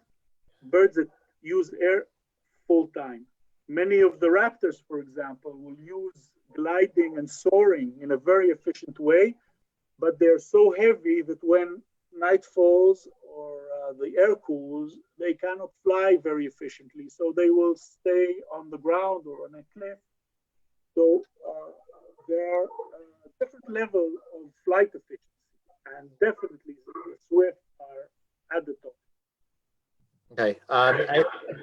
birds that use air full time. Many of the raptors, for example, will use gliding and soaring in a very efficient way, but they're so heavy that when night falls or the air cools, they cannot fly very efficiently. So they will stay on the ground or on a cliff. So there are different levels of flight efficiency, and definitely the swift are at the top. Okay.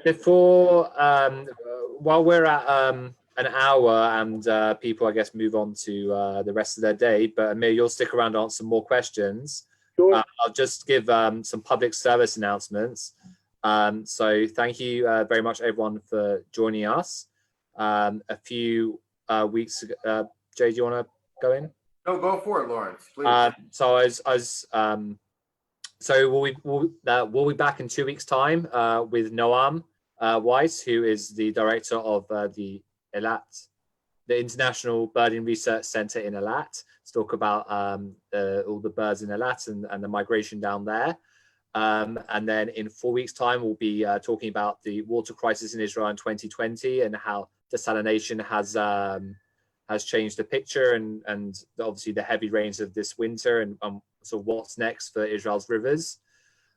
Before, while we're at an hour and people, I guess, move on to the rest of their day, but Amir, you'll stick around to answer more questions. Sure. I'll just give some public service announcements. So thank you very much, everyone, for joining us. A few weeks ago, Jay, do you want to go in? No, go for it, Lawrence, please. So we'll be back in 2 weeks' time with Noam Weiss, who is the director of the Eilat, the International Birding Research Center in Eilat, to talk about all the birds in Eilat and the migration down there. And then in 4 weeks' time, we'll be talking about the water crisis in Israel in 2020 and how desalination has changed the picture, and obviously the heavy rains of this winter, and so what's next for Israel's rivers.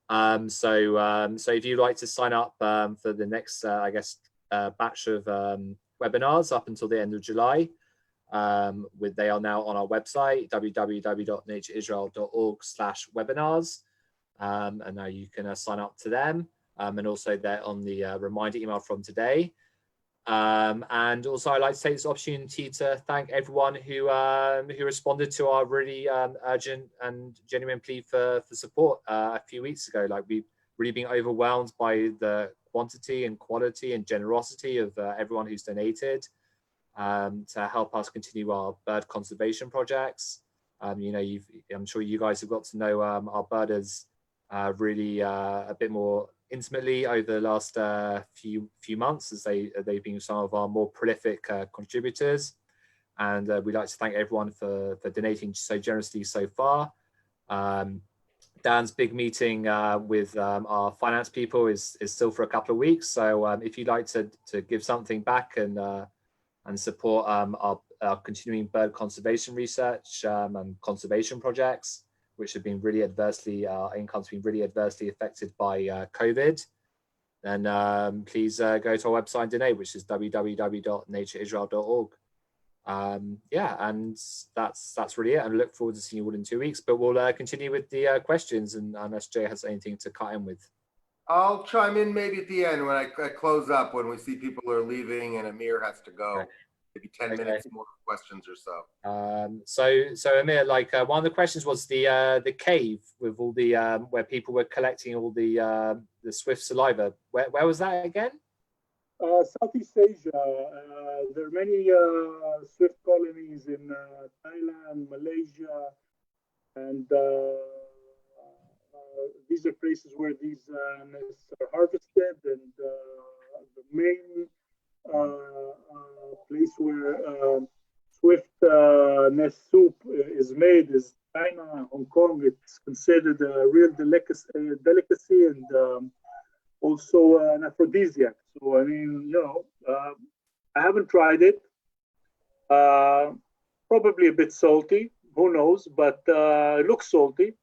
So if you'd like to sign up for the next, I guess, batch of webinars up until the end of July, they are now on our website, www.natureisrael.org/webinars. And now you can sign up to them. And also they're on the reminder email from today. And also I'd like to take this opportunity to thank everyone who responded to our really urgent and genuine plea for support a few weeks ago. Like, we've really been overwhelmed by the quantity and quality and generosity of everyone who's donated to help us continue our bird conservation projects. You know, I'm sure you guys have got to know our birders really a bit more intimately over the last few months, as they've been some of our more prolific contributors, and we'd like to thank everyone for donating so generously so far. Dan's big meeting with our finance people is still for a couple of weeks, so if you'd like to give something back and support our continuing bird conservation research and conservation projects, which have been really adversely, our income's been really adversely affected by COVID, then please go to our website and donate, which is www.natureisrael.org. Yeah, and that's really it. I look forward to seeing you all in 2 weeks, but we'll continue with the questions, and unless Jay has anything to cut in with. I'll chime in maybe at the end when I close up, when we see people are leaving and Amir has to go. Okay. Maybe 10 minutes more questions or so. So Amir, like one of the questions was the cave with all the where people were collecting all the swift saliva. Where was that again? Southeast Asia. There are many swift colonies in Thailand, Malaysia, and these are places where these nests are harvested, and the main place where swift nest soup is made is China, Hong Kong. It's considered a real delicacy and also an aphrodisiac. So, I mean, you know, I haven't tried it. Probably a bit salty, who knows, but it looks salty.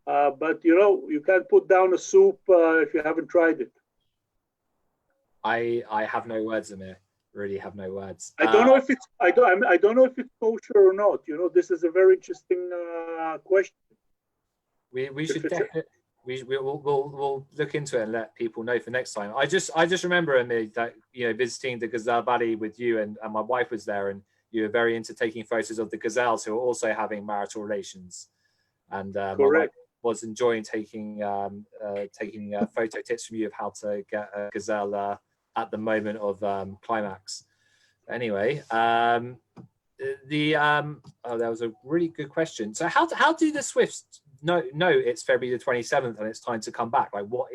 But, you know, you can't put down a soup if you haven't tried it. I have no words, Amir. Really have no words. I don't know if it's I don't know if it's kosher or not. You know, this is a very interesting question. We should definitely we'll look into it and let people know for next time. I just remember, Amir, that, you know, visiting the Ghazal Valley with you, and my wife was there, and you were very into taking photos of the gazelles who are also having marital relations, and my wife was enjoying taking photo tips from you of how to get a gazelle at the moment of climax. Anyway, there was a really good question. So how do the swifts know it's February the 27th and it's time to come back? Like, what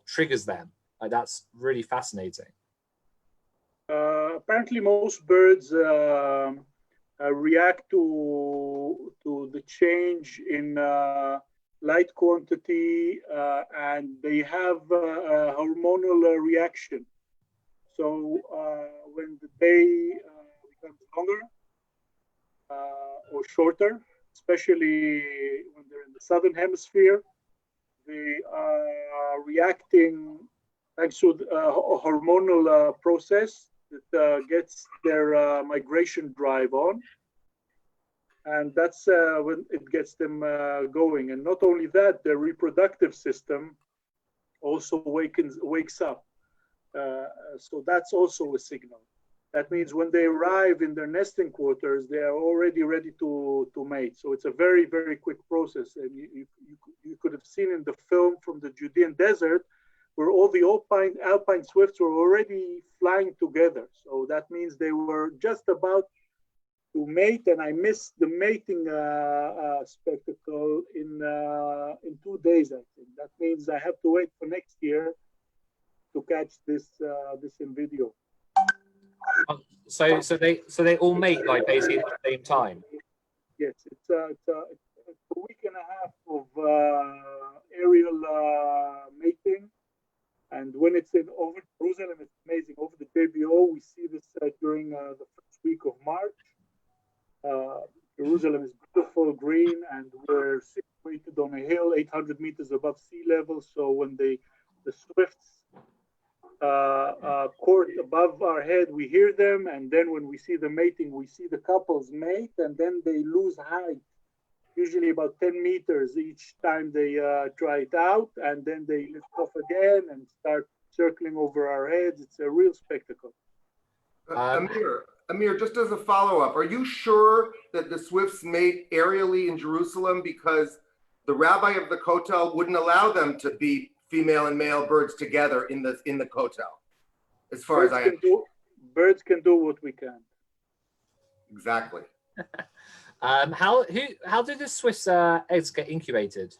triggers them? Like, that's really fascinating. Apparently, most birds react to the change in light quantity, and they have a hormonal reaction. So when the day becomes longer or shorter, especially when they're in the southern hemisphere, they are reacting thanks to a hormonal process that gets their migration drive on. And that's when it gets them going. And not only that, their reproductive system also wakes up. So that's also a signal. That means when they arrive in their nesting quarters, they are already ready to mate. So it's a very, very quick process. And you could have seen in the film from the Judean desert where all the alpine swifts were already flying together. So that means they were just about to mate, and I missed the mating spectacle in 2 days, I think. That means I have to wait for next year to catch this this in video. So they all mate like basically at the same time. Yes, it's a week and a half of aerial mating, and when it's in over Jerusalem, it's amazing. Over the JBO, we see this during the first week of March. Jerusalem is beautiful, green, and we're situated on a hill 800 meters above sea level. So when the swifts court above our head, we hear them, and then when we see the mating, we see the couples mate, and then they lose height, usually about 10 meters each time they try it out, and then they lift off again and start circling over our heads. It's a real spectacle. Amir, just as a follow-up, are you sure that the swifts mate aerially in Jerusalem because the rabbi of the kotel wouldn't allow them to be female and male birds together in the kotel? As far as I understand, birds can do what we can. Exactly. How do the Swiss eggs get incubated?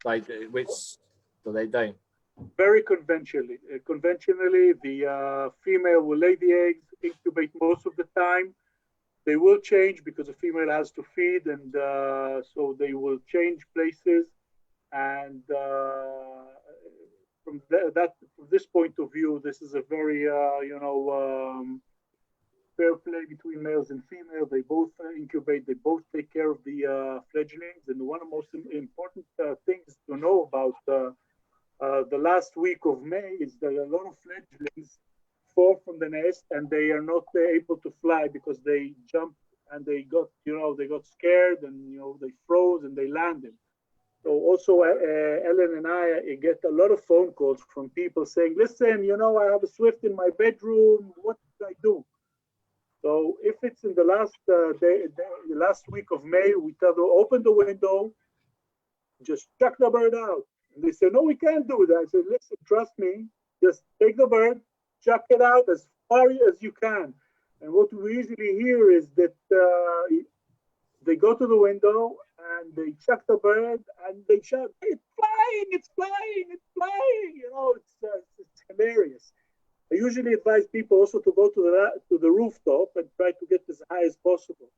Like which they don't? Very conventionally. Conventionally, the female will lay the eggs, incubate most of the time. They will change because the female has to feed, and so they will change places. And from this point of view, this is a very fair play between males and females. They both incubate. They both take care of the fledglings. And one of the most important things to know about the last week of May is that a lot of fledglings fall from the nest and they are not able to fly because they jumped and they got scared and they froze and they landed. So also Ellen and I get a lot of phone calls from people saying, listen, I have a swift in my bedroom. What should I do? So if it's in the last week of May, we tell them, open the window, just chuck the bird out. And they say, no, we can't do that. I said, listen, trust me, just take the bird, chuck it out as far as you can. And what we usually hear is that they go to the window and they chuck the bird and they shout, it's flying, it's flying, it's flying. It's hilarious. I usually advise people also to go to the rooftop and try to get as high as possible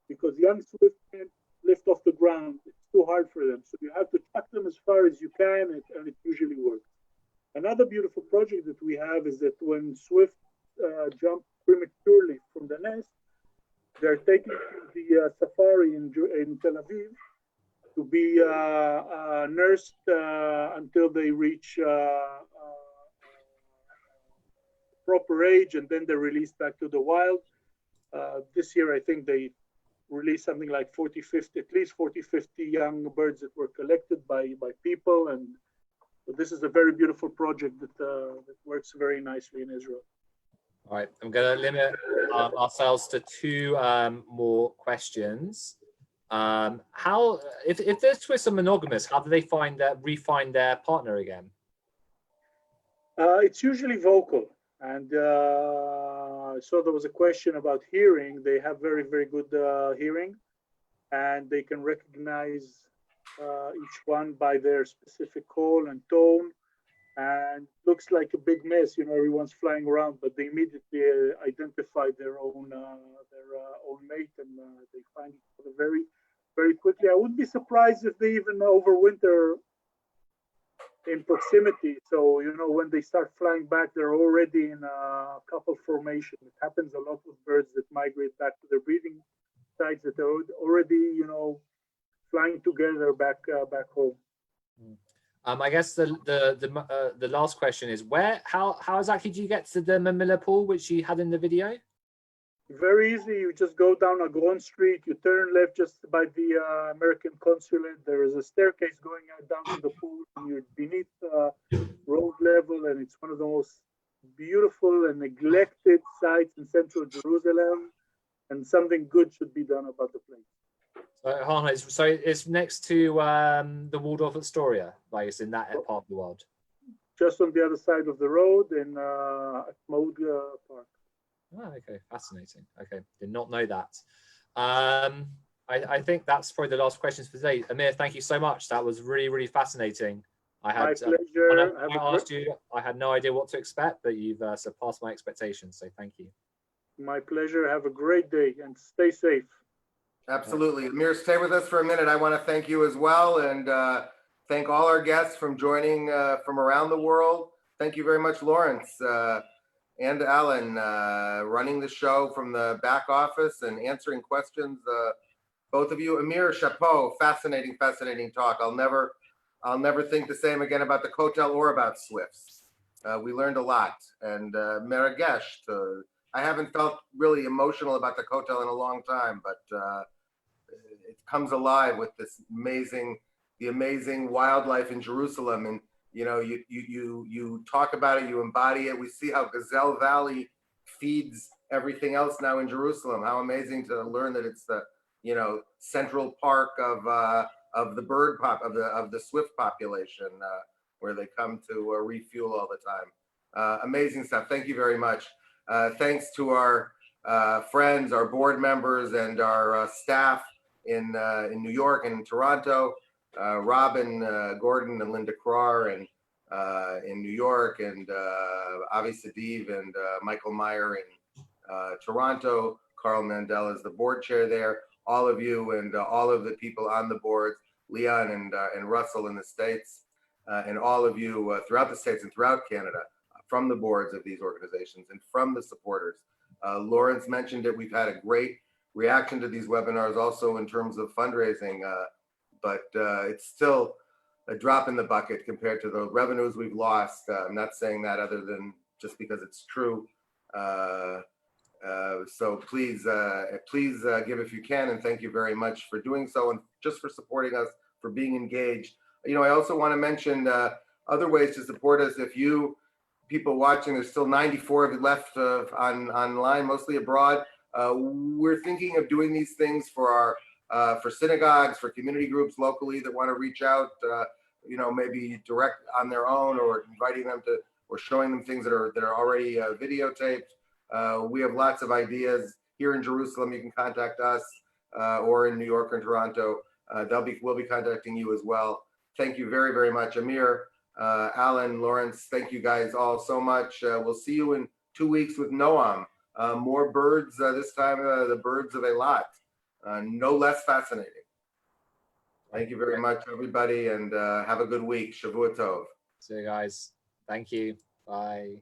because young swift can't lift off the ground. It's too hard for them. So you have to chuck them as far as you can, and it usually works. Another beautiful project that we have is that when swift jump prematurely from the nest, they're taken to the safari in Tel Aviv to be nursed until they reach proper age, and then they're released back to the wild. This year, I think they released something like at least 40, 50 young birds that were collected by people. And so this is a very beautiful project that works very nicely in Israel. All right, I'm going to limit ourselves to two more questions. How, if the Swiss are monogamous, how do they refine their partner again? It's usually vocal. And so there was a question about hearing. They have very, very good hearing, and they can recognize each one by their specific call and tone. And looks like a big mess, everyone's flying around, but they immediately identify their own mate, and they find each other very, very quickly. I wouldn't be surprised if they even overwinter in proximity. So, when they start flying back, they're already in a couple formation. It happens a lot with birds that migrate back to their breeding sites, that they're already, flying together back home. I guess the last question is how exactly do you get to the Mamilla pool, which you had in the video? Very easy. You just go down Agron Street, you turn left just by the American consulate. There is a staircase going down to the pool, and you're beneath road level, and it's one of the most beautiful and neglected sites in central Jerusalem, and something good should be done about the place. So it's next to the Waldorf Astoria, like it's in that part of the world. Just on the other side of the road in Atmod Park. Oh, okay, fascinating. Okay, did not know that. I think that's probably the last questions for today. Amir, thank you so much. That was really, really fascinating. I My had pleasure. when I asked you, I had no idea what to expect, but you've surpassed my expectations. So thank you. My pleasure. Have a great day and stay safe. Absolutely. Amir, stay with us for a minute. I want to thank you as well, and thank all our guests from joining from around the world. Thank you very much, Lawrence and Alan, running the show from the back office and answering questions. Both of you. Amir, chapeau, fascinating, fascinating talk. I'll never think the same again about the Kotel or about Swifts. We learned a lot. And Meragesh, I haven't felt really emotional about the Kotel in a long time, but it comes alive with this the amazing wildlife in Jerusalem. And you talk about it, you embody it. We see how Ghazal Valley feeds everything else now in Jerusalem. How amazing to learn that it's the central park of the bird of the swift population, where they come to refuel all the time. Amazing stuff. Thank you very much. Thanks to our friends, our board members, and our staff in New York and in Toronto. Robin Gordon and Linda Krar and in New York, and Avi Sadiv and Michael Meyer in Toronto. Carl Mandel is the board chair there. All of you and all of the people on the boards, Leon and Russell in the States, and all of you throughout the States and throughout Canada, from the boards of these organizations and from the supporters. Lawrence mentioned it. We've had a great reaction to these webinars also in terms of fundraising, but it's still a drop in the bucket compared to the revenues we've lost. I'm not saying that other than just because it's true. So please give if you can, and thank you very much for doing so and just for supporting us, for being engaged. I also want to mention other ways to support us. If you people watching, there's still 94 of you left online, mostly abroad. We're thinking of doing these things for our for synagogues, for community groups locally that want to reach out, maybe direct on their own, or inviting them to, or showing them things that are already videotaped. We have lots of ideas here in Jerusalem. You can contact us, or in New York or Toronto. We'll be contacting you as well. Thank you very, very much, Amir, Alan, Lawrence. Thank you guys all so much. We'll see you in 2 weeks with Noam. More birds, this time the birds of Eilat. No less fascinating. Thank you very much, everybody, and have a good week. Shavua Tov. See you guys. Thank you. Bye.